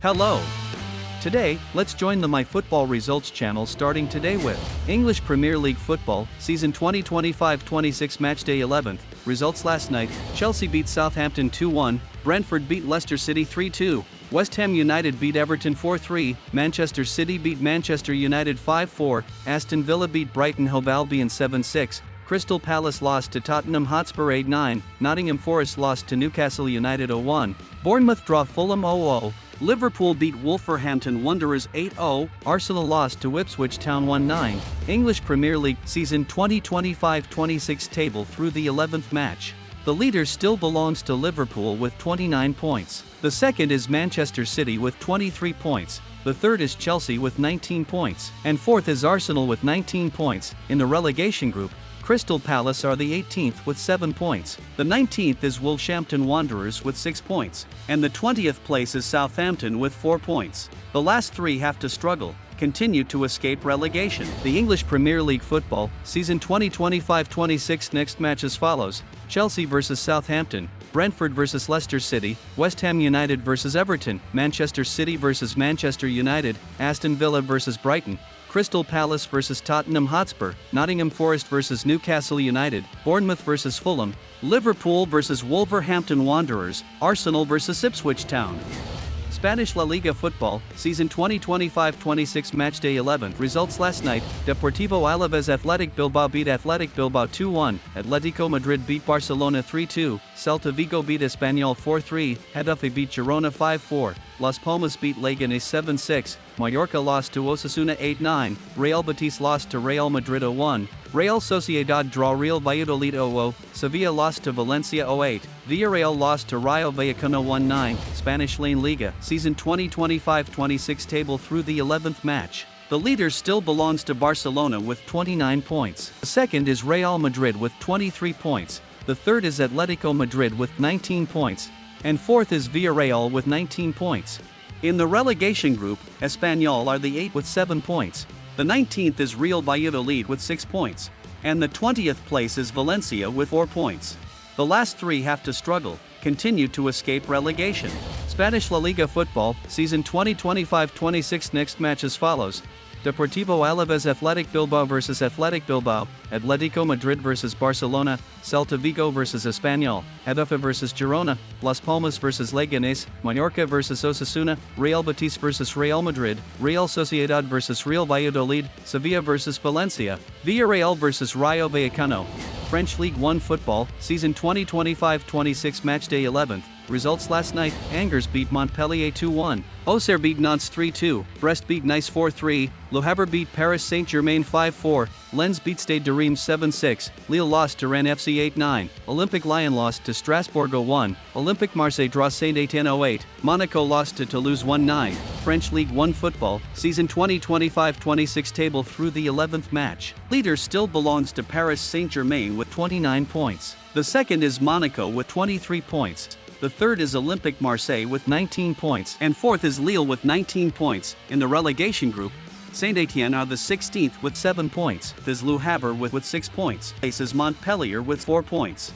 Hello. Today, let's join the My Football Results channel starting today with English Premier League Football, Season 2025-26 Matchday 11th. Results last night, Chelsea beat Southampton 2-1, Brentford beat Leicester City 3-2, West Ham United beat Everton 4-3, Manchester City beat Manchester United 5-4, Aston Villa beat Brighton Hove Albion 7-6, Crystal Palace lost to Tottenham Hotspur 8-9, Nottingham Forest lost to Newcastle United 0-1, Bournemouth draw Fulham 0-0, Liverpool beat Wolverhampton Wanderers 8-0, Arsenal lost to Ipswich Town 1-9. English Premier League Season 2025-26 table through the 11th match. The leader still belongs to Liverpool with 29 points. The second is Manchester City with 23 points. The third is Chelsea with 19 points. And fourth is Arsenal with 19 points. In the relegation group, Crystal Palace are the 18th with 7 points. The 19th is Wolverhampton Wanderers with 6 points. And the 20th place is Southampton with 4 points. The last three have to struggle, continue to escape relegation. The English Premier League Football, Season 2025-26 next match as follows: Chelsea vs Southampton, Brentford vs Leicester City, West Ham United vs Everton, Manchester City vs Manchester United, Aston Villa vs Brighton, Crystal Palace vs Tottenham Hotspur, Nottingham Forest vs Newcastle United, Bournemouth vs Fulham, Liverpool vs Wolverhampton Wanderers, Arsenal vs Ipswich Town. Spanish La Liga Football, Season 2025-26 Matchday 11. Results last night, Deportivo Alaves Athletic Bilbao beat Athletic Bilbao 2-1, Atletico Madrid beat Barcelona 3-2, Celta Vigo beat Espanyol 4-3, Getafe beat Girona 5-4, Las Palmas beat Leganés 7-6, Mallorca lost to Osasuna 8-9, Real Betis lost to Real Madrid 0-1, Real Sociedad draw Real Valladolid 0-0, Sevilla lost to Valencia 0-8, Villarreal lost to Rayo Vallecano 1-9. Spanish La Liga, Season 2025-26 table through the 11th match. The leader still belongs to Barcelona with 29 points. The second is Real Madrid with 23 points. The third is Atletico Madrid with 19 points. And fourth is Villarreal with 19 points. In the relegation group, Espanyol are the 8th with 7 points. The 19th is Real Valladolid with 6 points. And the 20th place is Valencia with 4 points. The last three have to struggle, continue to escape relegation. Spanish La Liga Football, Season 2025-26 next match as follows: Deportivo Alaves Athletic Bilbao vs Athletic Bilbao, Atletico Madrid vs Barcelona, Celta Vigo vs Espanyol, Getafe vs Girona, Las Palmas vs Leganés, Mallorca vs Osasuna, Real Betis vs Real Madrid, Real Sociedad vs Real Valladolid, Sevilla vs Valencia, Villarreal vs Rayo Vallecano. French Ligue 1 Football, Season 2025-26 Matchday 11th. Results last night, Angers beat Montpellier 2-1, Auxerre beat Nantes 3-2, Brest beat Nice 4-3, Le Havre beat Paris Saint-Germain 5-4, Lens beat Stade de Reims 7-6, Lille lost to Rennes FC 8-9, Olympique Lyon lost to Strasbourg 0-1, Olympique Marseille draw Saint-Étienne 0-8, Monaco lost to Toulouse 1-9. French Ligue 1 Football, Season 2025-26 table through the 11th match. Leader still belongs to Paris Saint-Germain with 29 points. The second is Monaco with 23 points. The third is Olympique Marseille with 19 points. And fourth is Lille with 19 points. In the relegation group, Saint-Étienne are the 16th with 7 points. There's Le Havre with 6 points. Place is Montpellier with 4 points.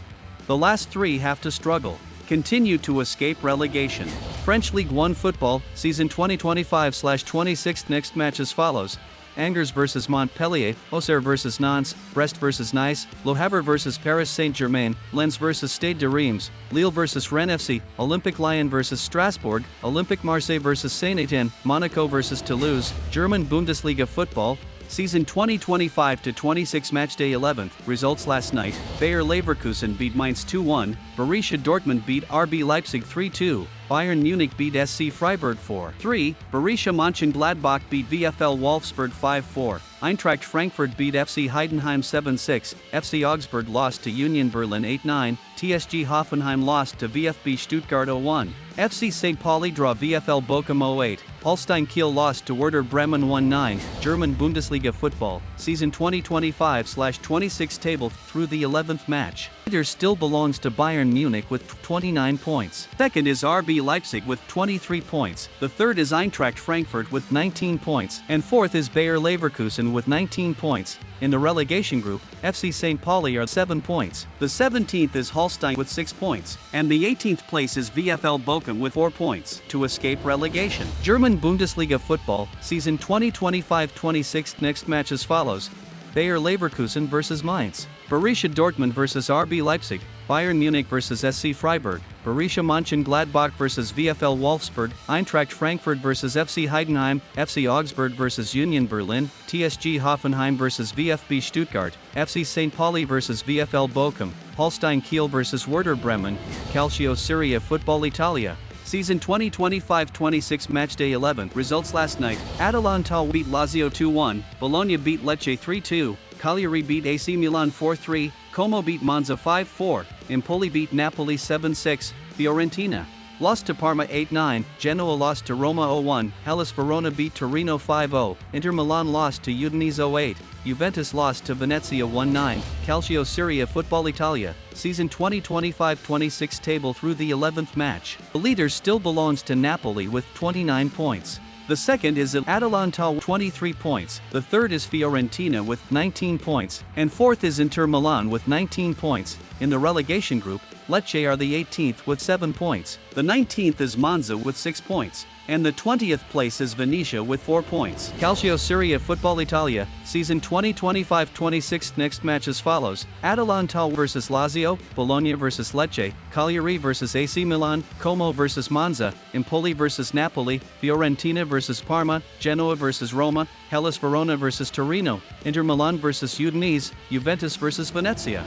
The last three have to struggle, continue to escape relegation. French Ligue 1 Football, Season 2025-26 next match as follows: Angers vs Montpellier, Auxerre vs Nantes, Brest vs Nice, Le Havre vs Paris Saint-Germain, Lens vs Stade de Reims, Lille vs Rennes FC, Olympique Lyon vs Strasbourg, Olympique Marseille vs Saint-Étienne, Monaco vs Toulouse. German Bundesliga Football, Season 2025-26 Matchday 11th. Results last night, Bayer Leverkusen beat Mainz 2-1, Borussia Dortmund beat RB Leipzig 3-2, Bayern Munich beat SC Freiburg 4-3, Borussia Mönchengladbach beat VfL Wolfsburg 5-4, Eintracht Frankfurt beat FC Heidenheim 7-6, FC Augsburg lost to Union Berlin 8-9, TSG Hoffenheim lost to VfB Stuttgart 0-1, FC St. Pauli draw VfL Bochum 0-8, Holstein Kiel lost to Werder Bremen 1-9. German Bundesliga Football, Season 2025-26 table through the 11th match. Leader still belongs to Bayern Munich with 29 points. Second is RB Leipzig with 23 points. The third is Eintracht Frankfurt with 19 points. And fourth is Bayer Leverkusen with 19 points. In the relegation group, FC St. Pauli are 7 points. The 17th is Holstein with 6 points, and the 18th place is VfL Bochum with 4 points to escape relegation. German Bundesliga football, season 2025-26. Next match as follows: Bayer Leverkusen vs Mainz, Borussia Dortmund vs RB Leipzig, Bayern Munich vs SC Freiburg, Borussia Mönchengladbach vs VfL Wolfsburg, Eintracht Frankfurt vs FC Heidenheim, FC Augsburg vs Union Berlin, TSG Hoffenheim vs VfB Stuttgart, FC St. Pauli vs VfL Bochum, Holstein Kiel vs Werder Bremen, Calcio Serie Football Italia. Season 2025-26 Matchday 11. Results last night: Atalanta beat Lazio 2-1, Bologna beat Lecce 3-2, Cagliari beat AC Milan 4-3, Como beat Monza 5-4, Empoli beat Napoli 7-6, Fiorentina lost to Parma 8-9, Genoa lost to Roma 0-1, Hellas Verona beat Torino 5-0, Inter Milan lost to Udinese 0-8, Juventus lost to Venezia 1-9. Calcio Serie Football Italia, season 2025-26 table through the 11th match. The leader still belongs to Napoli with 29 points. The second is Atalanta 23 points, the third is Fiorentina with 19 points, and fourth is Inter Milan with 19 points. In the relegation group, Lecce are the 18th with 7 points, the 19th is Monza with 6 points, and the 20th place is Venetia with 4 points. Calcio Serie Football Italia, season 2025-26. Next match as follows: Atalanta vs Lazio, Bologna vs Lecce, Cagliari vs AC Milan, Como vs Monza, Empoli vs Napoli, Fiorentina vs Parma, Genoa vs Roma, Hellas Verona vs Torino, Inter Milan vs Udinese, Juventus vs Venezia.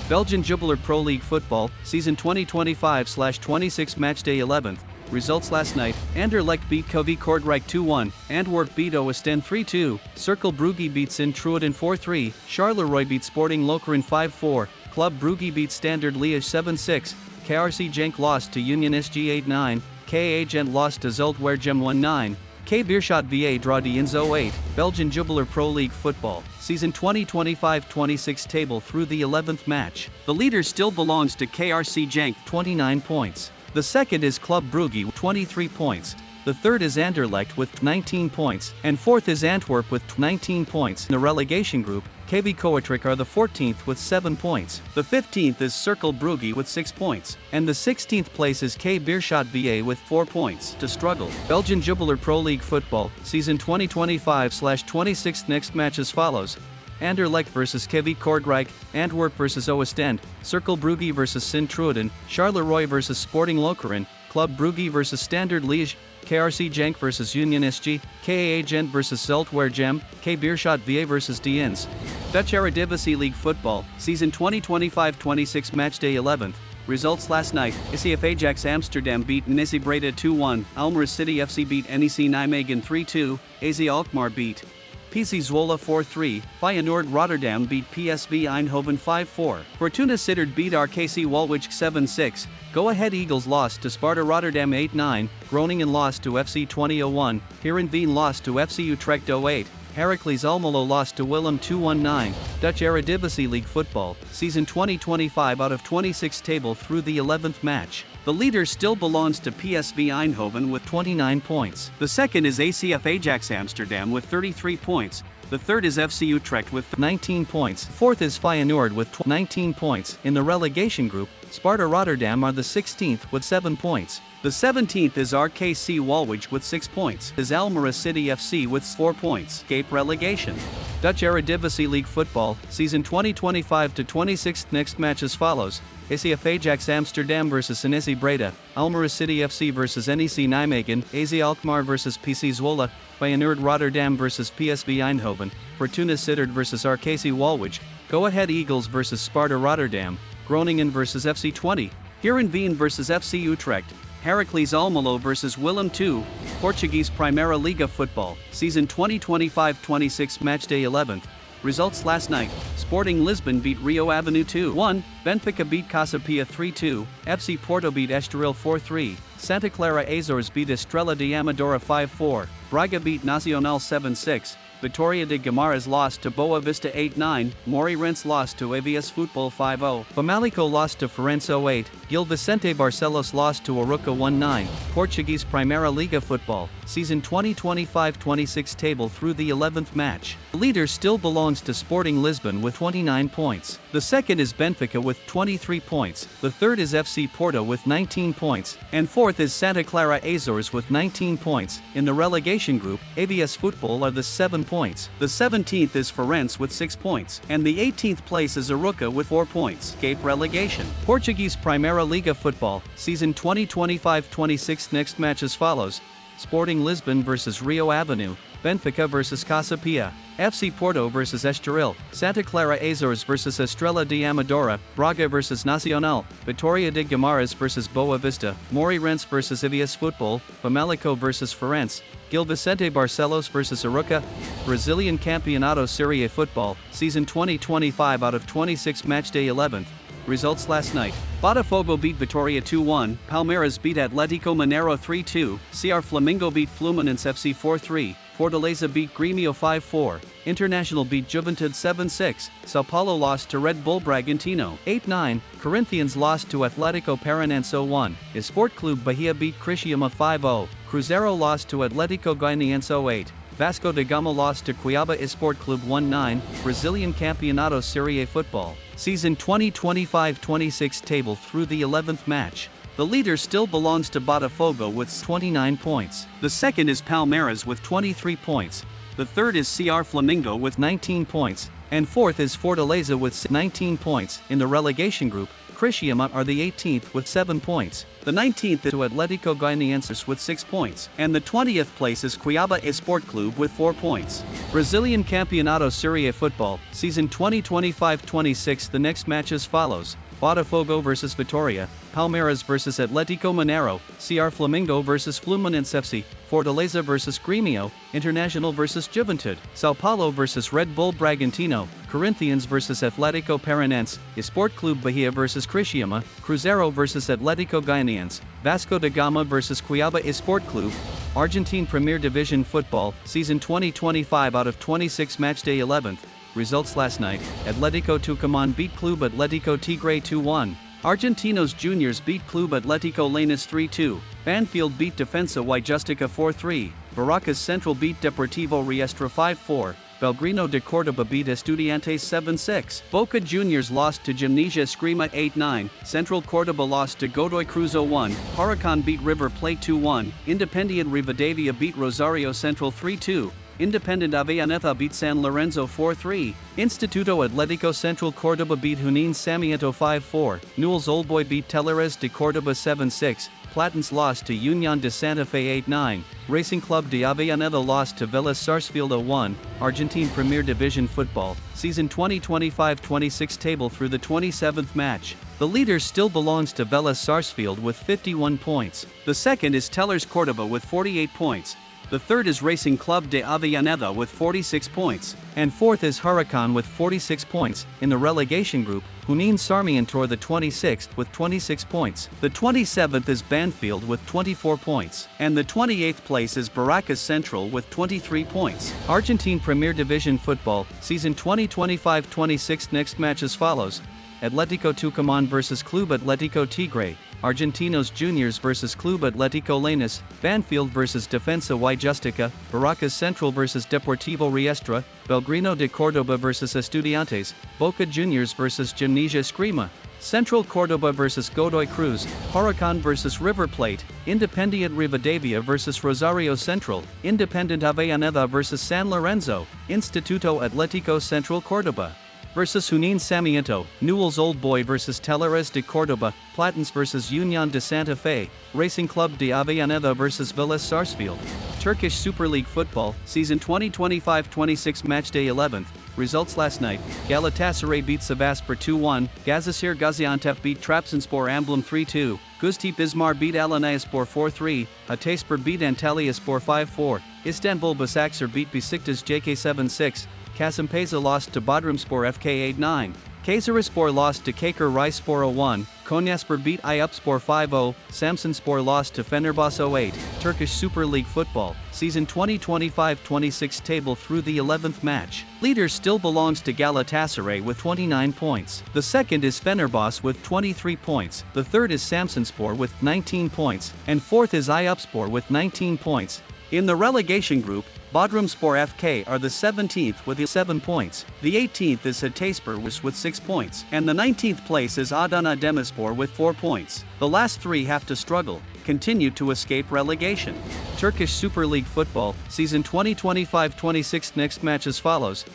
Belgian Jubiler Pro League Football, season 2025-26 Matchday 11th. Results last night: Anderlecht beat KV Kortrijk 2-1, Antwerp beat Oostende 3-2, Cercle Brugge beat Sint-Truiden 4-3, Charleroi beat Sporting Lokeren 5-4, Club Brugge beat Standard Liège 7-6, KRC Genk lost to Union SG 8-9, KA Gent lost to Zulte Waregem 1-9, K Beerschot VA draw de Inns 0-8. Belgian Jubiler Pro League Football, season 2025-26 table through the 11th match. The leader still belongs to KRC Genk, 29 points. The second is Club Brugge, 23 points. The third is Anderlecht with 19 points, and fourth is Antwerp with 19 points. In the relegation group, KV Kortrijk are the 14th with 7 points. The 15th is Cercle Brugge with 6 points, and the 16th place is K Beerschot VA with 4 points to struggle. Belgian Jubiler Pro League Football, season 2025-26. Next match as follows: Anderlecht vs KV Kortrijk, Antwerp vs Oostende, Cercle Brugge vs Sint-Truiden, Charleroi vs Sporting Lokeren, Club Brugge vs Standard Liège, KRC Genk vs Union SG, KA Gent vs Zulte Waregem, K Beerschot VA vs de Inns. Dutch Eredivisie League Football, season 2025-26 Matchday 11th. Results last night: SCF Ajax Amsterdam beat NEC Breda 2-1, Almere City FC beat NEC Nijmegen 3-2, AZ Alkmaar beat PSV Zwolle 4-3, Feyenoord Rotterdam beat PSV Eindhoven 5-4, Fortuna Sittard beat RKC Waalwijk 7-6, Go Ahead Eagles lost to Sparta Rotterdam 8-9, Groningen lost to FC 2001, Heerenveen lost to FC Utrecht 0-8, Heracles Almelo lost to Willem 2-1-9. Dutch Eredivisie League Football, season 2025 out of 26 table through the 11th match. The leader still belongs to PSV Eindhoven with 29 points. The second is ACF Ajax Amsterdam with 33 points. The third is FC Utrecht with 19 points. Fourth is Feyenoord with 19 points. In the relegation group, Sparta Rotterdam are the 16th with 7 points. The 17th is RKC Waalwijk with 6 points. Is Almere City FC with 4 points. Escape relegation. Dutch Eredivisie League Football, season 2025-26. Next match as follows: ACF Ajax Amsterdam vs NEC Breda, Almere City FC vs NEC Nijmegen, AZ Alkmaar vs PC Zwolle, Feyenoord Rotterdam vs PSV Eindhoven, Fortuna Sittard vs RKC Waalwijk, Go Ahead Eagles vs Sparta Rotterdam, Groningen vs FC 20, Heerenveen vs FC Utrecht, Heracles Almelo vs Willem II. Portuguese Primeira Liga Football, season 2025-26 Matchday 11th. Results last night: Sporting Lisbon beat Rio Avenue 2-1, Benfica beat Casa Pia 3-2, FC Porto beat Estoril 4-3, Santa Clara Azores beat Estrela de Amadora 5-4, Braga beat Nacional 7-6, Vitória de Guimarães lost to Boa Vista 8-9, Moreirense lost to AVS Futebol 5-0, Famalicão lost to Farense 0-8, Gil Vicente Barcelos lost to Arouca 1-9. Portuguese Primeira Liga football, season 2025-26 table through the 11th match. The leader still belongs to Sporting Lisbon with 29 points. The second is Benfica with 23 points, the third is FC Porto with 19 points, and fourth is Santa Clara Azores with 19 points. In the relegation group, AVS Futebol are the 7 points. The 17th is Farense with 6 points, and the 18th place is Arouca with 4 points. Escape relegation. Portuguese Primeira Liga football, season 2025-26 next match as follows: Sporting Lisbon vs Rio Avenue, Benfica vs Casa Pia, FC Porto vs Estoril, Santa Clara Azores vs Estrela de Amadora, Braga vs Nacional, Vitória de Guimarães vs Boa Vista, Moreirense vs AVS Futebol, Famalicão vs Farense, Gil Vicente Barcelos vs Arouca. Brazilian Campeonato Serie A football, season 2025 out of 26 matchday 11th. Results last night: Botafogo beat Vitória 2-1, Palmeiras beat Atlético Mineiro 3-2, CR Flamengo beat Fluminense FC 4-3, Fortaleza beat Grêmio 5-4, International beat Juventude 7-6, São Paulo lost to Red Bull Bragantino 8-9, Corinthians lost to Atlético Paranaense 0-1, Esporte Clube Bahia beat Criciúma 5-0, Cruzeiro lost to Atlético Goianiense 0-8, Vasco da Gama lost to Cuiabá Esporte Clube 1-9. Brazilian Campeonato Serie A football, season 2025-26 table through the 11th match. The leader still belongs to Botafogo with 29 points. The second is Palmeiras with 23 points. The third is CR Flamengo with 19 points, and fourth is Fortaleza with 19 points. In the relegation group, Criciúma are the 18th with 7 points. The 19th is to Atlético Goianiense with 6 points, and the 20th place is Cuiabá Esporte Clube with 4 points. Brazilian Campeonato Serie A football, season 2025-26 the next match as follows: Botafogo vs Vitória, Palmeiras vs Atlético Mineiro, CR Flamengo vs Fluminense FC, Fortaleza vs Grêmio, International vs Juventude, São Paulo vs Red Bull Bragantino, Corinthians vs Atlético Paranaense, Esporte Clube Bahia vs Criciúma, Cruzeiro vs Atlético Goianiense, Vasco da Gama vs Cuiabá Esporte Clube. Argentine Premier Division football, season 2025 out of 26 matchday 11th. Results last night: Atlético Tucumán beat Clube Atlético Tigre 2-1. Argentinos Juniors beat Clube Atlético Lanús 3-2. Banfield beat Defensa y Justicia 4-3. Barracas Central beat Deportivo Riestra 5-4. Belgrano de Córdoba beat Estudiantes 7-6. Boca Juniors lost to Gimnasia Esgrima 8-9. Central Córdoba lost to Godoy Cruz 0-1. Huracan beat River Plate 2-1. Independiente Rivadavia beat Rosario Central 3-2. Independent Avellaneda beat San Lorenzo 4-3. Instituto Atlético Central Córdoba beat Junín Sarmiento 5-4. Newell's Old Boy beat Talleres de Córdoba 7-6. Platense lost to Unión de Santa Fe 8-9. Racing Club de Avellaneda lost to Vélez Sarsfield 0-1. Argentine Premier Division football, season 2025-26 table through the 27th match. The leader still belongs to Vélez Sarsfield with 51 points. The second is Tellers Córdoba with 48 points. The third is Racing Club de Avellaneda with 46 points, and fourth is Huracan with 46 points. In the relegation group, Junín Sarmiento are the 26th with 26 points. The 27th is Banfield with 24 points, and the 28th place is Barracas Central with 23 points. Argentine Premier Division football, season 2025-26 next match as follows: Atlético Tucumán vs Clube Atlético Tigre, Argentinos Juniors vs Clube Atlético Lanús, Banfield vs Defensa y Justicia, Barracas Central vs Deportivo Riestra, Belgrano de Córdoba vs Estudiantes, Boca Juniors vs Gimnasia Esgrima, Central Córdoba vs Godoy Cruz, Huracan vs River Plate, Independiente Rivadavia vs Rosario Central, Independent Avellaneda vs San Lorenzo, Instituto Atlético Central Córdoba vs Junín Sarmiento, Newell's Old Boy vs Talleres de Córdoba, Platense vs Unión de Santa Fe, Racing Club de Avellaneda vs Vélez Sarsfield. Turkish Super League football, season 2025-26 matchday 11th. Results last night: Galatasaray beat Sivasspor 2-1, Gazisir Gaziantep beat Trabzonspor Amblem 3-2, Guztepe Izmir beat Alanyaspor 4-3, Hatayspor beat Antalyaspor 5-4, Istanbul Basaksehir beat Besiktas JK 7-6, Kasımpaşa lost to Bodrumspor FK 8-9. Kayserispor lost to Kayseri Rizespor 0-1, Konyaspor beat Eyüpspor 5-0, Samsunspor lost to Fenerbahçe 0-8, Turkish Super League football, season 2025-26 table through the 11th match. Leader still belongs to Galatasaray with 29 points. The second is Fenerbahçe with 23 points, the third is Samsunspor with 19 points, and fourth is Eyüpspor with 19 points. In the relegation group, Bodrumspor FK are the 17th with 7 points, the 18th is Hatayspor with 6 points, and the 19th place is Adana Demirspor with 4 points. The last three have to struggle, continue to escape relegation. Turkish Super League football, season 2025-26 next match as follows.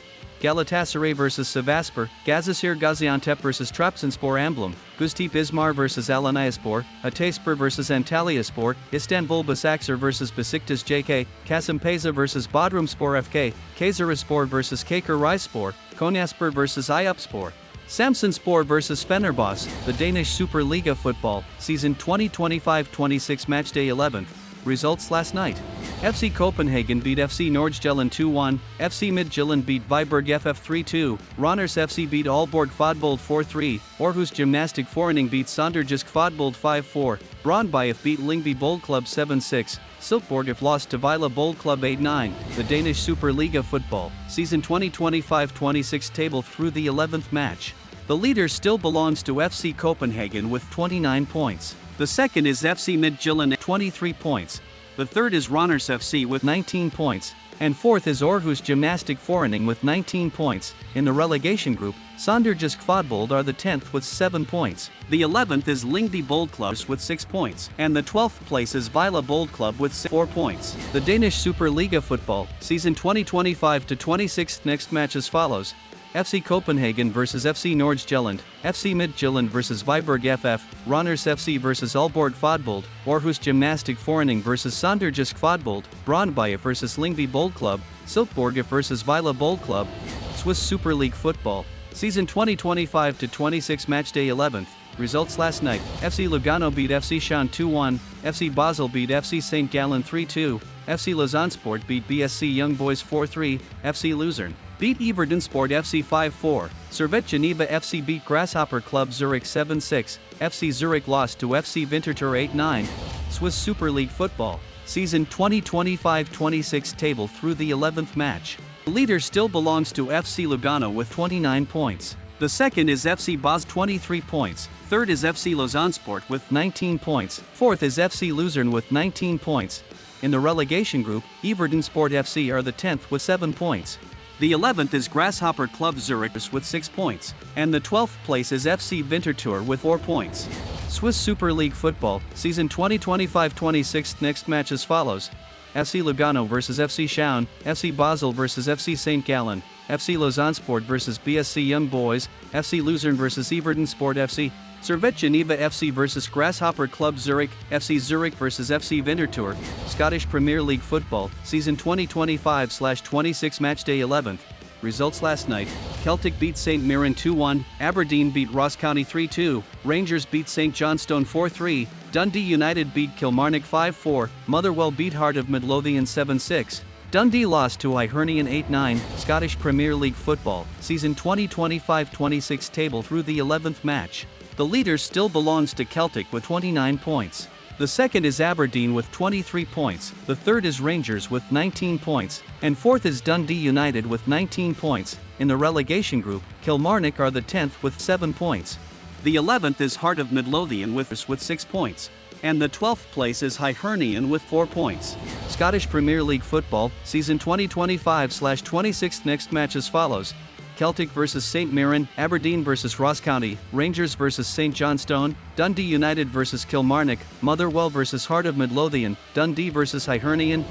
Galatasaray vs Sivasspor, Gazisir Gaziantep vs Trabzonspor Emblem, Gustip Izmir vs Alanyaspor, Hatayspor vs Antalyaspor, Istanbul Basaksehir vs Besiktas JK, Kasımpaşa vs Bodrumspor FK, Kayserispor vs Kayserispor, Konyaspor vs Eyüpspor. Samsunspor vs Fenerbahçe, the Danish Superliga football, season 2025-26 matchday 11th. Results last night. FC Copenhagen beat FC Nordsjælland 2-1, FC Midtjylland beat Viborg FF 3-2, Randers FC beat Aalborg Fodbold 4-3, Aarhus Gymnastic Forening beat Sønderjysk Fodbold 5-4, Brøndby beat Lyngby Bold Club 7-6, Silkeborg lost to Vejle Bold Club 8-9. The Danish Superliga football, season 2025-26 table through the 11th match. The leader still belongs to FC Copenhagen with 29 points. The second is FC Midtjylland at 23 points. The third is Randers FC with 19 points, and fourth is Aarhus Gymnastic Forening with 19 points. In the relegation group, Sønderjysk Fodbold are the 10th with 7 points. The 11th is Lyngby Bold Club with 6 points, and the 12th place is Vejle Bold Club with 4 points. The Danish Superliga football, season 2025-26 next match as follows. FC Copenhagen vs FC Nordsjælland, FC Midtjylland vs Viborg FF, Randers FC vs Aalborg Fodbold, Aarhus Gymnastic Forening vs Sønderjysk Fodbold, Brøndby vs Lyngby Bold Club, Silkeborg vs Vejle Bold Club. Swiss Super League football, season 2025-26 matchday 11th. Results last night. FC Lugano beat FC Schalke 2-1, FC Basel beat FC St. Gallen 3-2, FC Lausanne-Sport beat BSC Young Boys 4-3, FC Luzern beat Evertonsport FC 5-4, Servette Geneva FC beat Grasshopper Club Zurich 7-6, FC Zurich lost to FC Winterthur 8-9. Swiss Super League football, season 2025-26 table through the 11th match. The leader still belongs to FC Lugano with 29 points. The second is FC Basel 23 points, third is FC Lausanne-Sport with 19 points, fourth is FC Luzern with 19 points. In the relegation group, Evertonsport FC are the 10th with 7 points. The 11th is Grasshopper Club Zurich with 6 points, and the 12th place is FC Winterthur with 4 points. Swiss Super League football, season 2025-26 next match as follows. FC Lugano vs FC Schalke, FC Basel vs FC St. Gallen, FC Lausanne-Sport vs BSC Young Boys, FC Luzern vs Evertonsport FC, Servette Geneva FC vs Grasshopper Club Zurich, FC Zurich vs FC Winterthur. Scottish Premier League football, season 2025-26 matchday 11th. Results last night. Celtic beat St Mirren 2-1, Aberdeen beat Ross County 3-2, Rangers beat St Johnstone 4-3, Dundee United beat Kilmarnock 5-4, Motherwell beat Heart of Midlothian 7-6. Dundee lost to Hibernian 8-9. Scottish Premier League football, season 2025-26 table through the 11th match. The leader still belongs to Celtic with 29 points. The second is Aberdeen with 23 points, the third is Rangers with 19 points, and fourth is Dundee United with 19 points. In the relegation group, Kilmarnock are the 10th with 7 points. The 11th is Heart of Midlothian with 6 points, and the 12th place is Hibernian with 4 points. Scottish Premier League football, season 2025-26 next match as follows. Celtic vs St Mirren, Aberdeen vs Ross County, Rangers vs St Johnstone, Dundee United vs Kilmarnock, Motherwell vs Heart of Midlothian, Dundee vs Hibernian.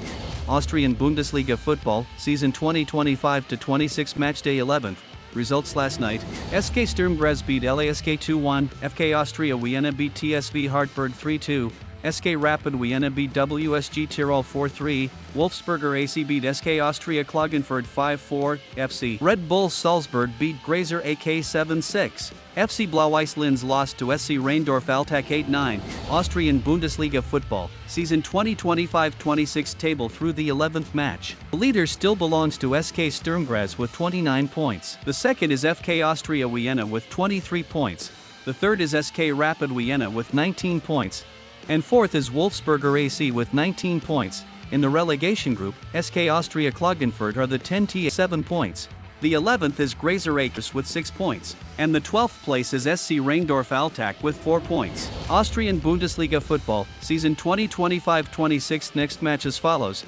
Austrian Bundesliga football, season 2025-26 matchday 11th. Results last night. SK Sturm Graz beat LASK 2-1, FK Austria Vienna beat TSV Hartberg 3-2, SK Rapid Vienna beat WSG Tirol 4-3, Wolfsberger AC beat SK Austria Klagenfurt 5-4, FC Red Bull Salzburg beat Grazer AK 7-6, FC Blau-Weiß Linz lost to SC Rheindorf Altach 8-9. Austrian Bundesliga football, season 2025-26 table through the 11th match. The leader still belongs to SK Sturm Graz with 29 points. The second is FK Austria Vienna with 23 points. The third is SK Rapid Vienna with 19 points. And fourth is Wolfsberger AC with 19 points. In the relegation group, SK Austria Klagenfurt are the 7 points. The 11th is Grazer Akers with 6 points. And the 12th place is SC Rheindorf Altach with 4 points. Austrian Bundesliga football, season 2025-26 next match as follows.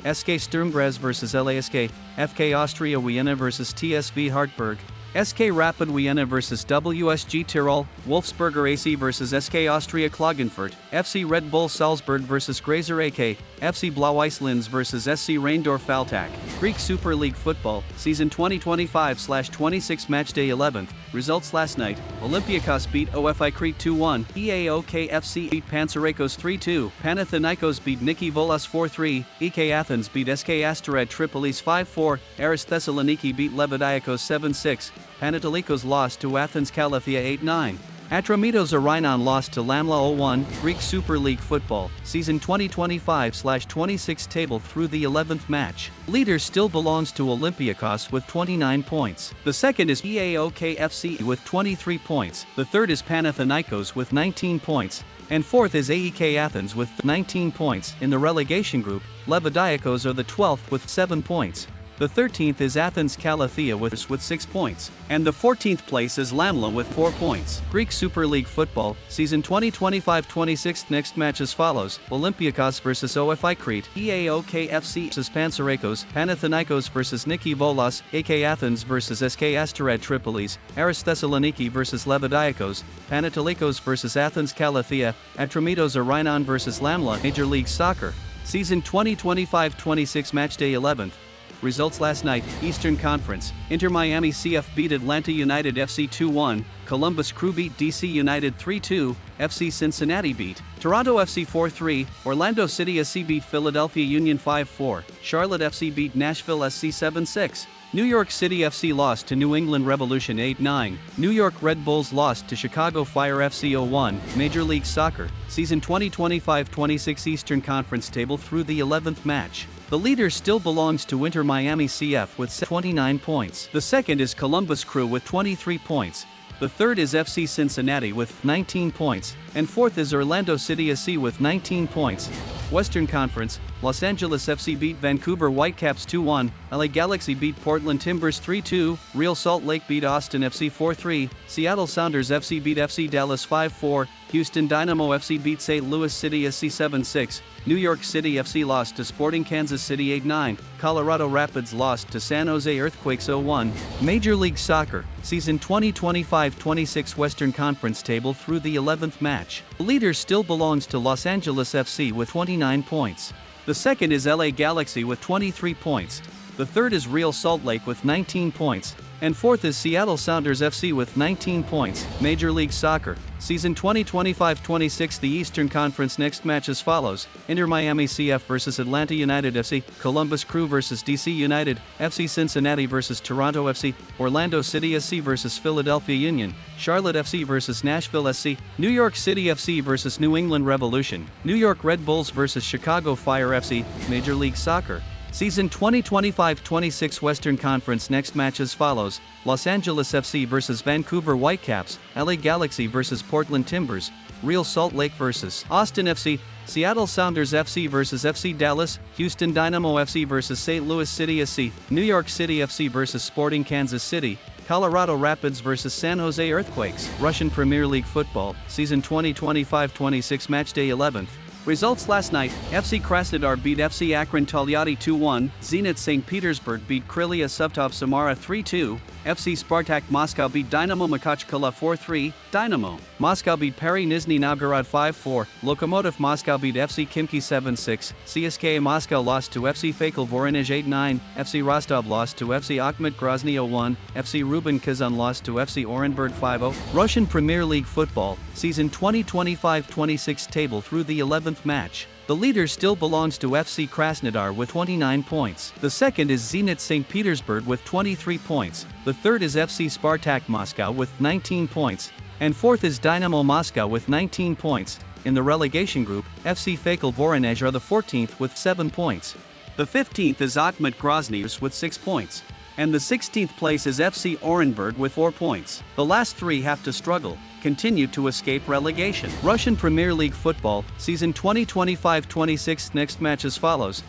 SK Sturm Graz vs LASK, FK Austria Vienna vs TSV Hartberg, SK Rapid Vienna vs WSG Tirol, Wolfsberger AC vs SK Austria Klagenfurt, FC Red Bull Salzburg vs Grazer AK, FC Blau-Weiß Linz vs SC Rheindorf Altach. Greek Super League football, season 2025-26 matchday 11th. Results last night: Olympiakos beat OFI Crete 2-1, EAOK FC beat Panserraikos 3-2, Panathinaikos beat Niki Volos 4-3, EK Athens beat SK Astered Tripolis 5-4, Aris Thessaloniki beat Levadiakos 7-6, Panathinaikos lost to Athens Kalathea 8-9. Atromitos Orion lost to Lamla 0-1. Greek Super League football, season 2025-26 table through the 11th match. Leader still belongs to Olympiakos with 29 points. The second is EAOK FC with 23 points. The third is Panathinaikos with 19 points. And fourth is AEK Athens with 19 points. In the relegation group, Levadiakos are the 12th with 7 points. The 13th is Athens Kalathea with 6 points, and the 14th place is Lamla with 4 points. Greek Super League football, season 2025-26 next match as follows: Olympiakos vs OFI Crete, EAOK FC vs Panserraikos, Panathinaikos vs Niki Volos, AK Athens vs SK Astered Tripolis, Aris Thessaloniki vs Levadiakos, Panathinaikos vs Athens Kalathea, Atromitos Orion vs Lamla. Major League Soccer, season 2025-26 matchday 11th. Results last night: Eastern Conference, Inter Miami CF beat Atlanta United FC 2-1, Columbus Crew beat DC United 3-2, FC Cincinnati beat Toronto FC 4-3, Orlando City SC beat Philadelphia Union 5-4, Charlotte FC beat Nashville SC 7-6. New York City FC lost to New England Revolution 8-9. New York Red Bulls lost to Chicago Fire FC 0-1. Major League Soccer, season 2025-26 Eastern Conference table through the 11th match. The leader still belongs to Inter Miami CF with 29 points. The second is Columbus Crew with 23 points. The third is FC Cincinnati with 19 points, and fourth is Orlando City SC with 19 points. Western Conference, Los Angeles FC beat Vancouver Whitecaps 2-1, LA Galaxy beat Portland Timbers 3-2, Real Salt Lake beat Austin FC 4-3, Seattle Sounders FC beat FC Dallas 5-4, Houston Dynamo FC beat St. Louis City SC 7-6, New York City FC lost to Sporting Kansas City 8-9, Colorado Rapids lost to San Jose Earthquakes 0-1. Major League Soccer, season 2025-26 Western Conference table through the 11th match. The leader still belongs to Los Angeles FC with 29 points. The second is LA Galaxy with 23 points. The third is Real Salt Lake with 19 points. And fourth is Seattle Sounders FC with 19 points. Major League Soccer, season 2025-26 the Eastern Conference next match as follows: Inter Miami CF vs Atlanta United FC, Columbus Crew vs DC United, FC Cincinnati vs Toronto FC, Orlando City SC vs Philadelphia Union, Charlotte FC vs Nashville SC, New York City FC vs New England Revolution, New York Red Bulls vs Chicago Fire FC. Major League Soccer, season 2025-26 Western Conference next match as follows: Los Angeles FC vs Vancouver Whitecaps, LA Galaxy vs Portland Timbers, Real Salt Lake vs Austin FC, Seattle Sounders FC vs FC Dallas, Houston Dynamo FC vs St. Louis City SC, New York City FC vs Sporting Kansas City, Colorado Rapids vs San Jose Earthquakes. Russian Premier League football, season 2025-26 matchday 11th. Results last night: FC Krasnodar beat FC Akron Tolyatti 2-1, Zenit St. Petersburg beat Krylia Subtov Samara 3-2, FC Spartak Moscow beat Dynamo Makhachkala 4-3, Dynamo Moscow beat Peri Nizhny Novgorod 5-4, Lokomotiv Moscow beat FC Khimki 7-6, CSKA Moscow lost to FC Fakal Voronezh 8-9, FC Rostov lost to FC Akhmat Grozny 0-1, FC Rubin Kazan lost to FC Orenburg 5-0. Russian Premier League football, season 2025-26 table through the 11th match. The leader still belongs to FC Krasnodar with 29 points. The second is Zenit St. Petersburg with 23 points. The third is FC Spartak Moscow with 19 points. And fourth is Dynamo Moscow with 19 points. In the relegation group, FC Fakal Voronezh are the 14th with 7 points. The 15th is Akhmat Grozny with 6 points. And the 16th place is FC Orenburg with 4 points. The last 3 have to struggle, continue to escape relegation. Russian Premier League football, season 2025-26. Next match as follows: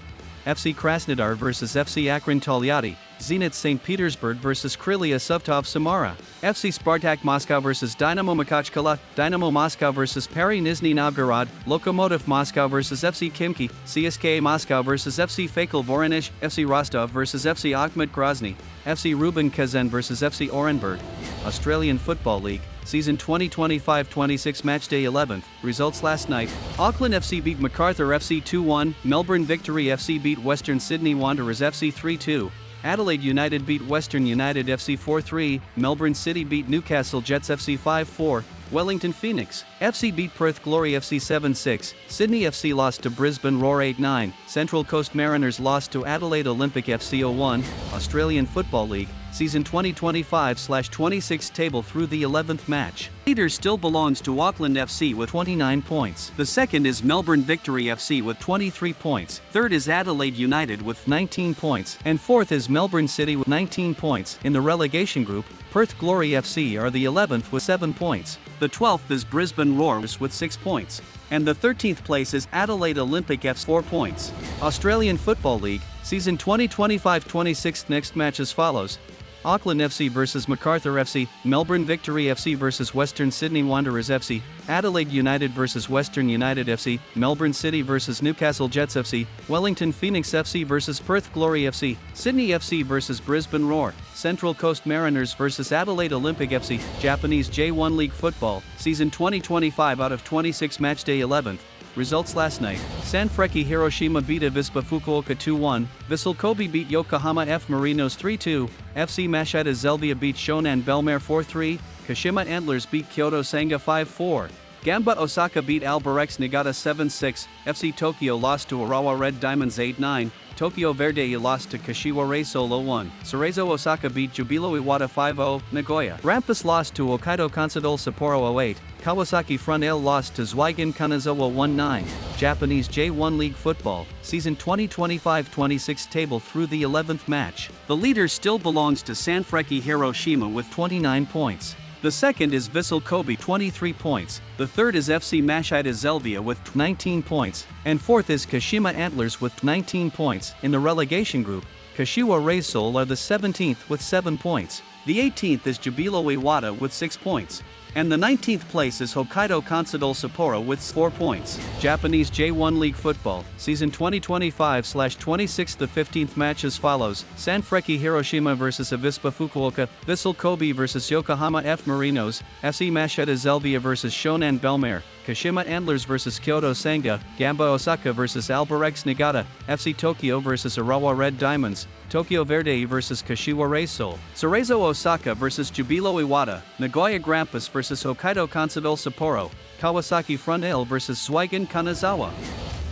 FC Krasnodar vs FC Akron Tolyatti, Zenit St. Petersburg vs Krylia Suvtov Samara, FC Spartak Moscow vs Dynamo Makhachkala, Dynamo Moscow vs Pari Nizhny Novgorod, Lokomotiv Moscow vs FC Khimki, CSKA Moscow vs FC Fakal Voronezh, FC Rostov vs FC Akhmat Grozny, FC Rubin Kazan vs FC Orenburg. Australian Football League, season 2025-26. Matchday 11th, results last night: Auckland FC beat MacArthur FC 2-1, Melbourne Victory FC beat Western Sydney Wanderers FC 3-2, Adelaide United beat Western United FC 4-3, Melbourne City beat Newcastle Jets FC 5-4, Wellington Phoenix FC beat Perth Glory FC 7-6, Sydney FC lost to Brisbane Roar 8-9, Central Coast Mariners lost to Adelaide Olympic FC 0-1. Australian Football League, season 2025-26. Table through the 11th match. Leader still belongs to Auckland FC with 29 points. The second is Melbourne Victory FC with 23 points. Third is Adelaide United with 19 points. And fourth is Melbourne City with 19 points. In the relegation group, Perth Glory FC are the 11th with 7 points. The 12th is Brisbane Roars with 6 points. And the 13th place is Adelaide Olympic FC 4 points. Australian Football League, season 2025-26. Next match as follows: Auckland FC vs MacArthur FC, Melbourne Victory FC vs Western Sydney Wanderers FC, Adelaide United vs Western United FC, Melbourne City vs Newcastle Jets FC, Wellington Phoenix FC vs Perth Glory FC, Sydney FC vs Brisbane Roar, Central Coast Mariners vs Adelaide Olympic FC. Japanese J1 League Football, season 2025 out of 26. Matchday 11th. Results last night: Sanfrecce Hiroshima beat Avispa Fukuoka 2-1, Vissel Kobe beat Yokohama F Marinos 3-2, FC Mashita Zelvia beat Shonan Bellmare 4-3, Kashima Antlers beat Kyoto Sanga 5-4, Gamba Osaka beat Albirex Niigata 7-6, FC Tokyo lost to Urawa Red Diamonds 8-9, Tokyo Verde lost to Kashiwa Reysol 0-1, Cerezo Osaka beat Jubilo Iwata 5-0, Nagoya Grampus lost to Hokkaido Consadole Sapporo 0-8, Kawasaki Frontale lost to Zweigin Kanazawa 1-9. Japanese J1 League Football, season 2025-26. Table through the 11th match. The leader still belongs to Sanfrecce Hiroshima with 29 points. The second is Vissel Kobe 23 points, the third is FC Mashita Zelvia with 19 points, and fourth is Kashima Antlers with 19 points. In the relegation group, Kashiwa Reysol are the 17th with 7 points, the 18th is Jubilo Iwata with 6 points, and the 19th place is Hokkaido Consadole Sapporo with 4 points. Japanese J1 League Football, season 2025-26. The 15th match as follows: Sanfrecce Hiroshima vs Avispa Fukuoka, Vissel Kobe vs Yokohama F Marinos, FC Mashita Zelvia vs Shonan Bellmare, Kashima Antlers vs Kyoto Sanga, Gamba Osaka vs Albirex Niigata, FC Tokyo vs Urawa Red Diamonds, Tokyo Verde vs Kashiwa Reysol, Cerezo Osaka vs Jubilo Iwata, Nagoya Grampus vs Hokkaido Consadole Sapporo, Kawasaki Frontale vs Zweigin Kanazawa.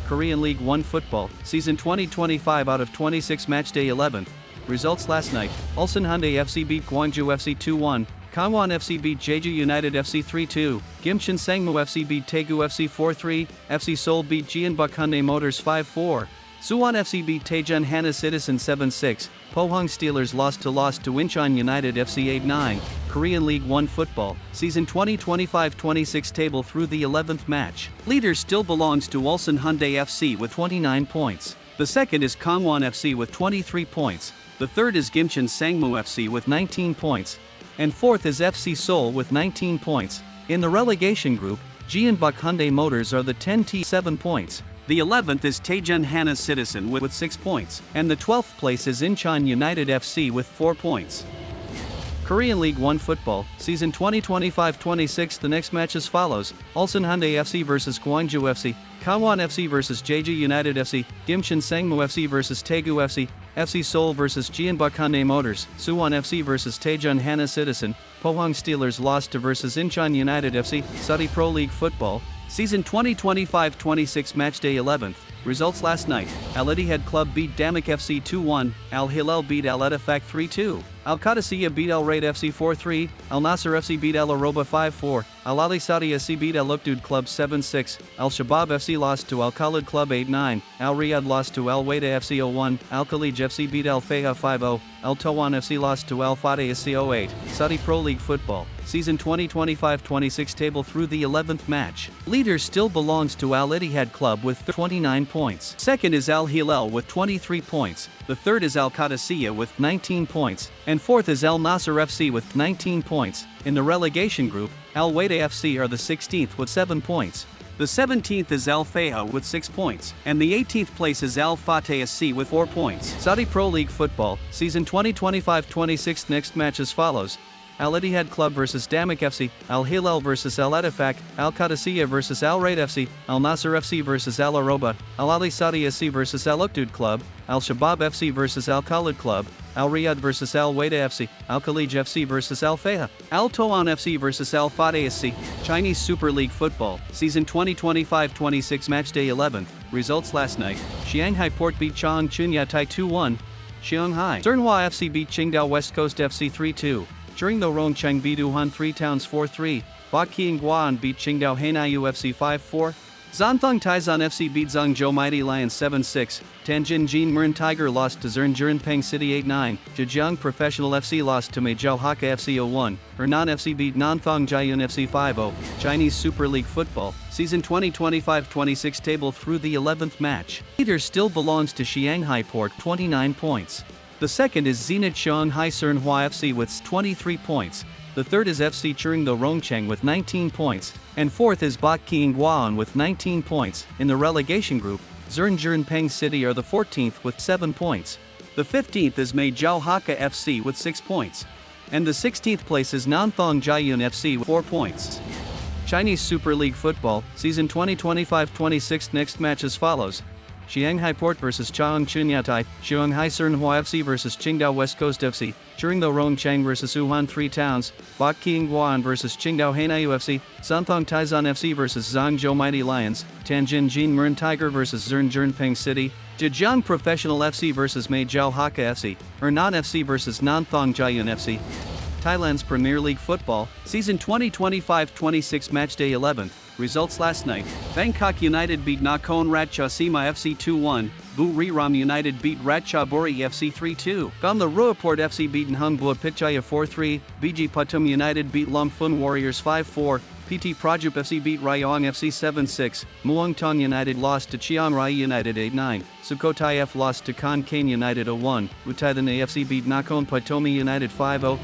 Korean League 1 Football, season 2025 out of 26. Matchday 11th. Results last night: Ulsan Hyundai FC beat Gwangju FC 2-1, Kangwon FC beat Jeju United FC 3-2, Gimcheon Sangmu FC beat Daegu FC 4-3, FC Seoul beat Jeonbuk Hyundai Motors 5-4, Suwon FC beat Daejeon Hana Citizen 7-6, Pohang Steelers lost to Incheon United FC 8-9. Korean League 1 Football, season 2025-26. Table through the 11th match. Leader still belongs to Ulsan Hyundai FC with 29 points. The second is Kangwon FC with 23 points, the third is Gimcheon Sangmu FC with 19 points, and fourth is FC Seoul with 19 points. In the relegation group, Jeonbuk Hyundai Motors are the 10th 7 points. The 11th is Daejeon Hana Citizen with 6 points, and the 12th place is Incheon United FC with 4 points. Korean League 1 Football, season 2025-26. The next match as follows: Ulsan Hyundai FC vs Gwangju FC, Kangwon FC vs Jeju United FC, Gimcheon Sangmu FC vs Daegu FC, FC Seoul vs Jeonbuk Hyundai Motors, Suwon FC vs Daejeon Hana Citizen, Pohang Steelers lost to vs Incheon United FC. Saudi Pro League Football, season 2025-26. Matchday 11th. Results last night: Al Ittihad Club beat Damak FC 2-1, Al Hilal beat Al Ettifaq 3-2. Al Qadisiyah beat Al Raid FC 4-3, Al Nasser FC beat Al Aroba 5-4, Al Ali Saudi SC beat Al Uqdoud Club 7-6, Al Shabab FC lost to Al Khalid Club 8-9, Al Riyadh lost to Al Wada FC 0-1, Al Khalij FC beat Al Fayha 5-0, Al Tawan FC lost to Al Fateh SC 0-8. Saudi Pro League Football, Season 2025-26 table through the 11th match. Leader still belongs to Al Ittihad Club with 29 points. Second is Al Hilal with 23 points. The third is Al Qadisiyah with 19 points. And fourth is Al Nasser FC with 19 points. In the relegation group, Al Wada FC are the 16th with 7 points. The 17th is Al Fayha with 6 points, and the 18th place is Al Fateh SC with 4 points. Saudi Pro League Football, Season 2025-26 next match as follows. Al Ittihad Club vs Damak FC, Al Hilal vs Al Ettifaq, Al Qadisiyah vs Al Raid FC, Al Nasser FC vs Al Aroba, Al Ali Saudi SC vs Al Uqdoud Club, Al Shabab FC vs Al Khalid Club, Al Riyadh vs Al Wada FC, Al Khalij FC vs Al Fayha, Al Tawan FC vs Al Fateh SC. Chinese Super League Football, Season 2025-26 Matchday 11th, results last night. Shanghai Port beat Chang Chunyatai 2-1. Shanghai Zhenhua FC beat Qingdao West Coast FC 3-2. During the Rongcheng beat Wuhan 3 Towns 4-3, Baqing Guan beat Qingdao Hainan UFC 5-4, Zanthong Taizan FC beat Zhangzhou Mighty Lions 7-6, Tianjin Jinmern Tiger lost to Zhernpeng City 8-9, Zhejiang Professional FC lost to Meizhou Hakka FC 0-1, Hernan FC beat Nanfang Jiayun FC 5-0. Chinese Super League Football, Season 2025-26 table through the 11th match. Leader still belongs to Shanghai Port 29 points. The second is Zenit Shanghai Zhenhua FC with 23 points. The third is FC Chengdu Rongcheng with 19 points. And fourth is Baqing Guan with 19 points. In the relegation group, Zhernpeng City are the 14th with 7 points. The 15th is Meizhou Hakka FC with 6 points. And the 16th place is Nanfang Jiayun FC with 4 points. Chinese Super League Football, Season 2025-26 next match as follows. Shanghai Port vs Chang Chunyatai, Shanghai Zhenhua FC vs Qingdao West Coast FC, Zhengzhou Rongcheng vs Wuhan 3 Towns, Baqing Guan vs Qingdao Hainan UFC, Zanthong Taizan FC vs Zhangzhou Mighty Lions, Tianjin Jinmern Tiger vs Zhernpeng City, Zhejiang Professional FC vs Meizhou Hakka FC, Hernan FC vs Nanfang Jiayun FC. Thailand's Premier League Football, Season 2025-26 Matchday 11th, results last night. Bangkok United beat Nakhon Ratchasima FC 2-1, Buriram United beat Ratchaburi FC 3-2. Ruaport FC beat Nhung Bua Pitchaya 4-3, BG Patum United beat Longfun Warriors 5-4, PT Prajup FC beat Rayong FC 7-6, Muang Thong United lost to Chiang Rai United 8-9, Sukhothai F lost to Kon Kaen United 0-1, Uttaitan AFC beat Nakhon Pathom United 5-0.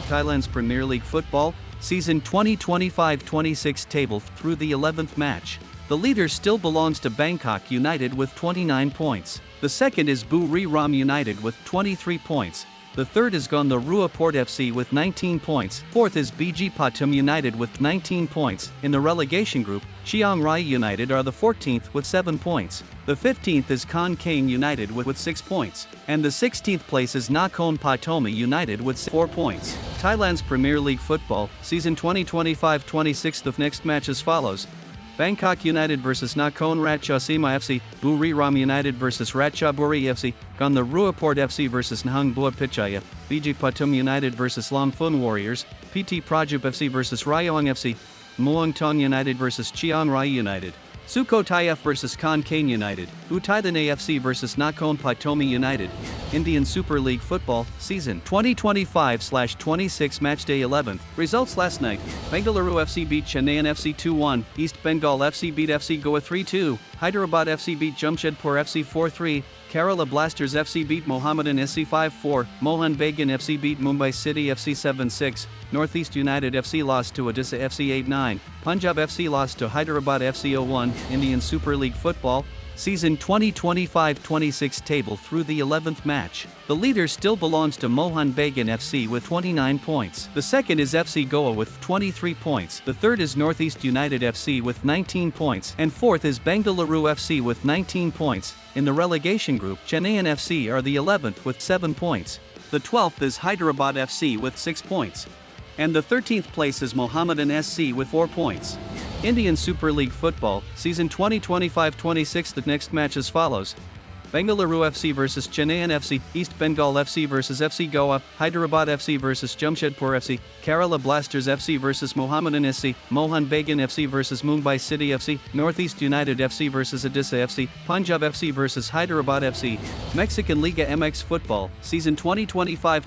Thailand's Premier League Football, Season 2025-26 table through the 11th match. The leader still belongs to Bangkok United with 29 points. The second is Buriram United with 23 points. The third is Ruaport FC with 19 points. Fourth is BG Pathum United with 19 points. In the relegation group, Chiang Rai United are the 14th with 7 points. The 15th is Kon Kaen United with 6 points. And the 16th place is Nakhon Pathom United with 4 points. Thailand's Premier League Football, Season 2025-26 the next match as follows. Bangkok United vs Nakhon Ratchasima FC, Buriram United vs Ratchaburi FC, Ruaport FC vs Nhung Bua Pitchaya, BG Pathum United vs Longfun Warriors, PT Prajup FC vs Rayong FC, Muang Thong United vs Chiang Rai United, Sukhothai F vs Kon Kaen United, Uttaitan AFC vs Nakhon Pathom United. Indian Super League Football, Season 2025-26 Matchday 11th, results last night. Bengaluru FC beat Chennaiyin FC 2-1, East Bengal FC beat FC Goa 3-2, Hyderabad FC beat Jamshedpur FC 4-3, Kerala Blasters FC beat Mohammedan SC 5-4, Mohun Bagan FC beat Mumbai City FC 7-6, Northeast United FC lost to Odisha FC 8-9, Punjab FC lost to Hyderabad FC 0-1. Indian Super League Football, Season 2025-26 table through the 11th match. The leader still belongs to Mohun Bagan FC with 29 points. The second is FC Goa with 23 points. The third is Northeast United FC with 19 points. And fourth is Bengaluru FC with 19 points. In the relegation group, Chennaiyin FC are the 11th with 7 points. The 12th is Hyderabad FC with 6 points. And the 13th place is Mohammedan SC with 4 points. Indian Super League Football, Season 2025-26 the next match as follows. Bengaluru FC vs Chennai FC, East Bengal FC vs FC Goa, Hyderabad FC vs Jamshedpur FC, Kerala Blasters FC vs Mohammedan SC, Mohan Bagan FC vs Mumbai City FC, Northeast United FC vs Odisha FC, Punjab FC vs Hyderabad FC. Mexican Liga MX Football, Season 2025-26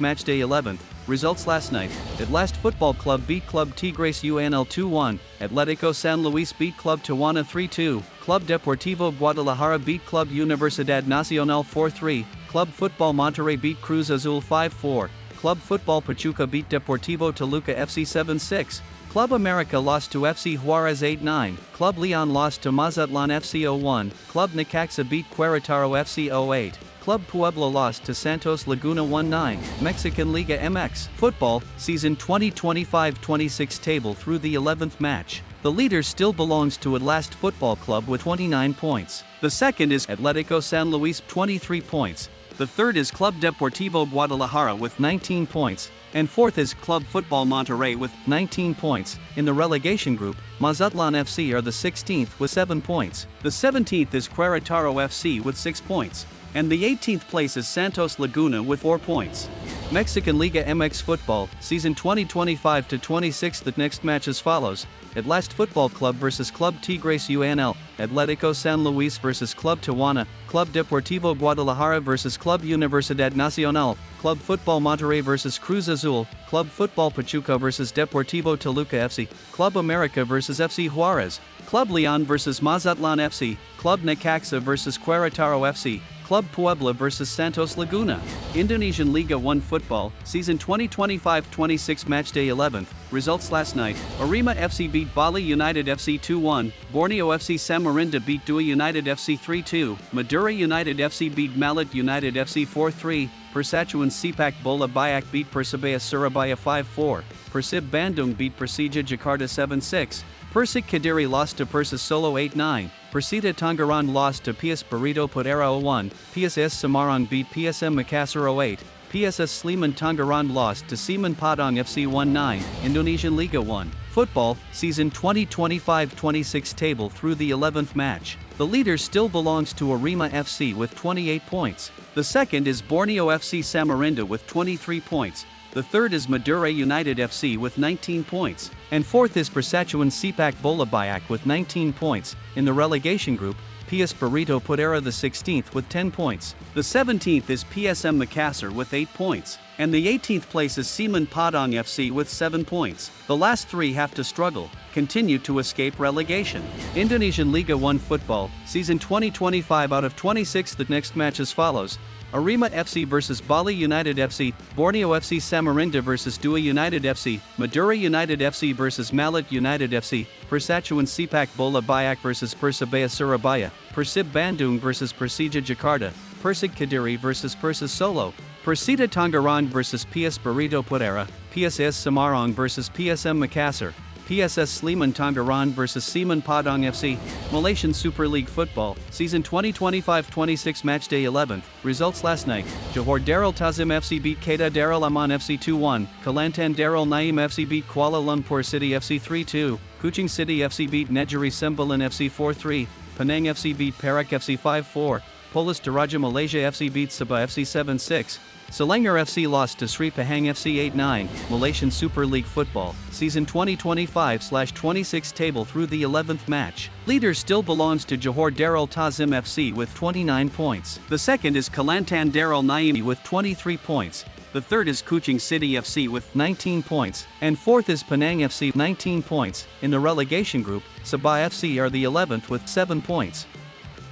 Matchday 11th. Results last night. Atlast Football Club beat Club Tigres UNL 2-1, Atlético San Luis beat Club Tijuana 3-2, Club Deportivo Guadalajara beat Club Universidad Nacional 4-3, Club Football Monterrey beat Cruz Azul 5-4, Club Football Pachuca beat Deportivo Toluca FC 7-6, Club America lost to FC Juarez 8-9, Club Leon lost to Mazatlan FC 0-1, Club Necaxa beat Querétaro FC 0-8. Club Puebla lost to Santos Laguna 1-9. Mexican Liga MX Football, Season 2025-26 table through the 11th match. The leader still belongs to Atlast Football Club with 29 points. The second is Atlético San Luis 23 points. The third is Club Deportivo Guadalajara with 19 points. And fourth is Club Football Monterrey with 19 points. In the relegation group, Mazatlan FC are the 16th with 7 points. The 17th is Querétaro FC with 6 points. And the 18th place is Santos Laguna with 4 points. Mexican Liga MX Football, Season 2025-26. The next match as follows. Atlast Football Club vs Club Tigres UNL, Atlético San Luis vs Club Tijuana, Club Deportivo Guadalajara vs Club Universidad Nacional, Club Football Monterrey vs Cruz Azul, Club Football Pachuca vs Deportivo Toluca FC, Club America vs FC Juarez, Club Leon vs Mazatlan FC, Club Necaxa vs Querétaro FC, Club Puebla vs Santos Laguna. Indonesian Liga 1 Football, Season 2025-26 Matchday 11th. Results last night. Arema FC beat Bali United FC 2-1, Borneo FC Samarinda beat Dua United FC 3-2, Madura United FC beat Malit United FC 4-3, Persatuan Sepak Bola Bayak beat Persebaya Surabaya 5-4, Persib Bandung beat Persija Jakarta 7-6, Persik Kediri lost to Persis Solo 8-9, Persita Tangerang lost to PS Barito Putera 0-1, PSS Semarang beat PSM Makassar 0-8, PSS Sleman Tangerang lost to Semen Padang FC 1-9. Indonesian Liga 1 Football, Season 2025-26 table through the 11th match. The leader still belongs to Arema FC with 28 points. The second is Borneo FC Samarinda with 23 points. The third is Madura United FC with 19 points. And fourth is Persatuan Sepak Bola Bayak with 19 points. In the relegation group, PS Barito Putera the 16th with 10 points. The 17th is PSM Makassar with 8 points. And the 18th place is Semen Padang FC with 7 points. The last three have to struggle, continue to escape relegation. Indonesian Liga 1 Football, Season 2025 out of 26. The next match as follows. Arema FC vs Bali United FC, Borneo FC Samarinda vs Dua United FC, Madura United FC vs Malit United FC, Persatuan Sepak Bola Bayak vs Persebaya Surabaya, Persib Bandung vs Persija Jakarta, Persik Kediri vs Persis Solo, Persita Tangerang vs PS Barito Putera, PSS Semarang vs PSM Makassar, PSS Sleman Tangerang vs Semen Padang FC. Malaysian Super League Football, Season 2025-26 Matchday 11th. Results last night. Johor Darul Tazim FC beat Kedah Darul Aman FC 2-1, Kelantan Darul Naim FC beat Kuala Lumpur City FC 3-2, Kuching City FC beat Negeri Sembilan FC 4-3, Penang FC beat Perak FC 5-4, Polis Diraja Malaysia FC beat Sabah FC 7-6, Selangor FC lost to Sri Pahang FC 8-9. Malaysian Super League Football, Season 2025-26 table through the 11th match. Leader still belongs to Johor Darul Tazim FC with 29 points. The second is Kelantan Darul Naim with 23 points. The third is Kuching City FC with 19 points. And fourth is Penang FC 19 points. In the relegation group, Sabah FC are the 11th with 7 points.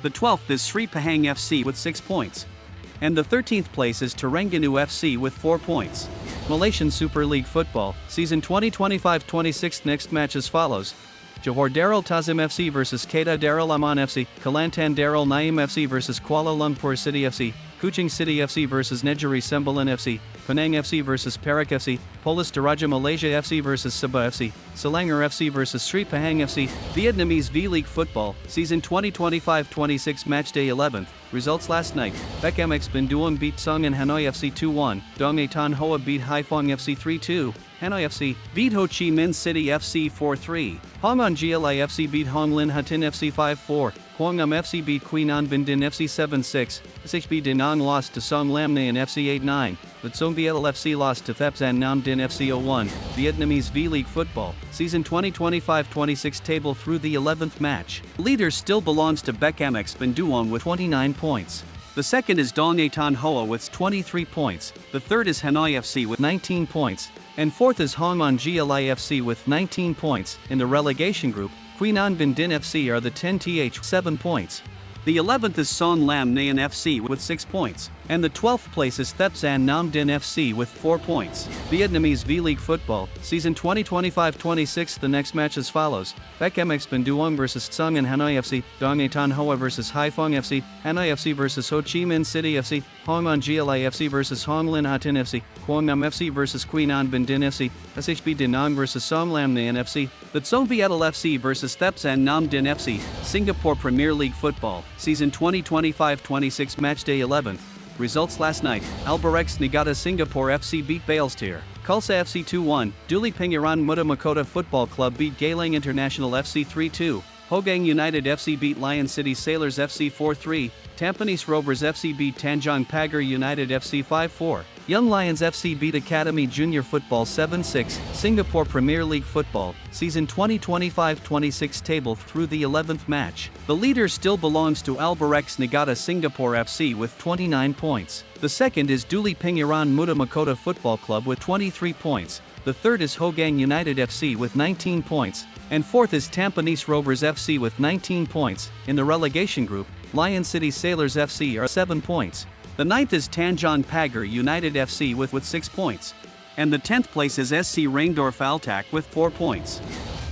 The 12th is Sri Pahang FC with 6 points. And the 13th place is Terengganu FC with 4 points. Malaysian Super League Football, Season 2025-26 next match as follows. Johor Darul Tazim FC vs Kedah Darul Aman FC, Kelantan Darul Naim FC vs Kuala Lumpur City FC, Kuching City FC vs Negeri Sembilan FC, Penang FC vs Perak FC, Polis Diraja Malaysia FC vs Sabah FC, Selangor FC vs Sri Pahang FC. Vietnamese V-League Football, Season 2025-26 Matchday 11th. Results last night. Bek MX Binh Duong beat Sung and Hanoi FC 2-1, Dong A Tan Hoa beat Haiphong FC 3-2, Hanoi FC beat Ho Chi Minh City FC 4-3, Hong An GLA FC beat Hong Lin Hatin FC 5-4, Quang FC beat Quy Nhon Binh Din FC 7-6, SHB Da Nang lost to Song Lam Nay and FC 8-9, but Song Viettel FC lost to Thep Van Nam Din FC 0-1, Vietnamese V-League Football, Season 2025-26 table through the 11th match. Leader still belongs to Beckham X Ben Duong with 29 points. The second is Dong A Tan Hoa with 23 points, the third is Hanoi FC with 19 points, and fourth is Hong An GLI FC with 19 points. In the relegation group, Quy Nhon Binh Din FC are the 10th 7 points. The 11th is Son Lam Nayan FC with 6 points, and the 12th place is Thep Van Nam Din FC with 4 points. Vietnamese V-League Football, Season 2025-26. The next match as follows: Beckham X Ben Duong vs Sung and Hanoi FC, Dong A Tan Hoa vs Hai Phong FC, Hanoi FC vs Ho Chi Minh City FC, Hong An GLI FC vs Hong Lin Ha Tin FC, Quang Nam FC vs Quy Nhon Binh Din FC, SHB Da Nang vs Song Lam Nayan FC, The Song Viettel FC vs Thep Van Nam Din FC. Singapore Premier League Football, Season 2025-26 Matchday 11th. Results last night: Albirex Niigata Singapore FC beat Balestier. Kulsa FC 2-1, Duli Pengiran Muda Makota Football Club beat Geylang International FC 3-2. Hogang United FC beat Lion City Sailors FC 4-3, Tampines Rovers FC beat Tanjong Pagar United FC 5-4, Young Lions FC beat Academy Junior Football 7-6. Singapore Premier League Football, Season 2025-26 table through the 11th match. The leader still belongs to Albirex Niigata Singapore FC with 29 points. The second is Duli Pengiran Muda Makota Football Club with 23 points. The third is Hogang United FC with 19 points, and fourth is Tampines Rovers FC with 19 points. In the relegation group, Lion City Sailors FC are 7 points. The ninth is Tanjong Pagar United FC with 6 points. And the 10th place is SC Rheindorf Altac with 4 points.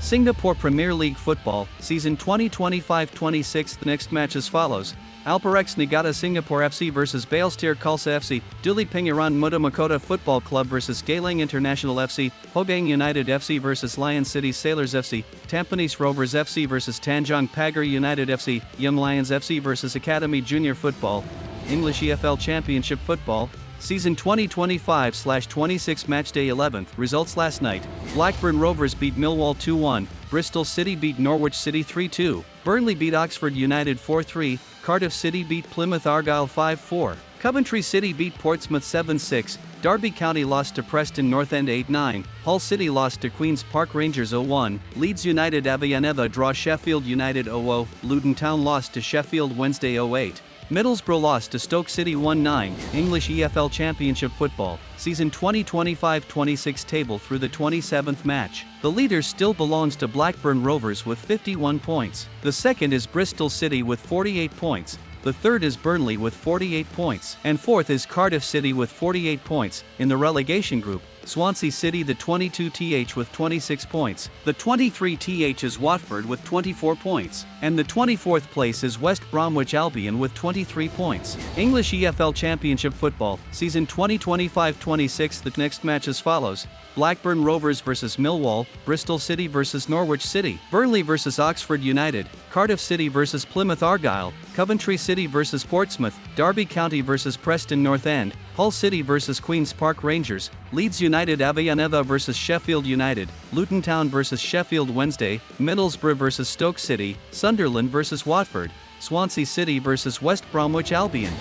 Singapore Premier League Football, Season 2025-26. The next match as follows: Albirex Niigata Singapore FC vs Balestier Kulsa FC, Duli Pengiran Muda Makota Football Club vs Geylang International FC, Hogang United FC vs Lion City Sailors FC, Tampines Rovers FC vs Tanjong Pagar United FC, Young Lions FC vs Academy Junior Football. English EFL Championship Football, Season 2025-26 Matchday 11th. Results last night: Blackburn Rovers beat Millwall 2-1, Bristol City beat Norwich City 3-2, Burnley beat Oxford United 4-3, Cardiff City beat Plymouth Argyle 5-4, Coventry City beat Portsmouth 7-6, Derby County lost to Preston North End 8-9, Hull City lost to Queen's Park Rangers 0-1, Leeds United Avellaneda draw Sheffield United 0-0, Luton Town lost to Sheffield Wednesday 0-8. Middlesbrough lost to Stoke City 1-9. English EFL Championship Football, Season 2025-26 table through the 27th match. The leader still belongs to Blackburn Rovers with 51 points. The second is Bristol City with 48 points. The third is Burnley with 48 points. And fourth is Cardiff City with 48 points. In the relegation group, Swansea City the 22th with 26 points. The 23th is Watford with 24 points. And the 24th place is West Bromwich Albion with 23 points. English EFL Championship Football, Season 2025-26. The next match as follows: Blackburn Rovers vs Millwall, Bristol City vs Norwich City, Burnley vs Oxford United, Cardiff City vs Plymouth Argyle, Coventry City vs Portsmouth, Derby County vs Preston North End, Hull City vs Queen's Park Rangers, Leeds United Avellaneda vs Sheffield United, Luton Town vs Sheffield Wednesday, Middlesbrough vs Stoke City, Sunderland vs Watford, Swansea City vs West Bromwich Albion.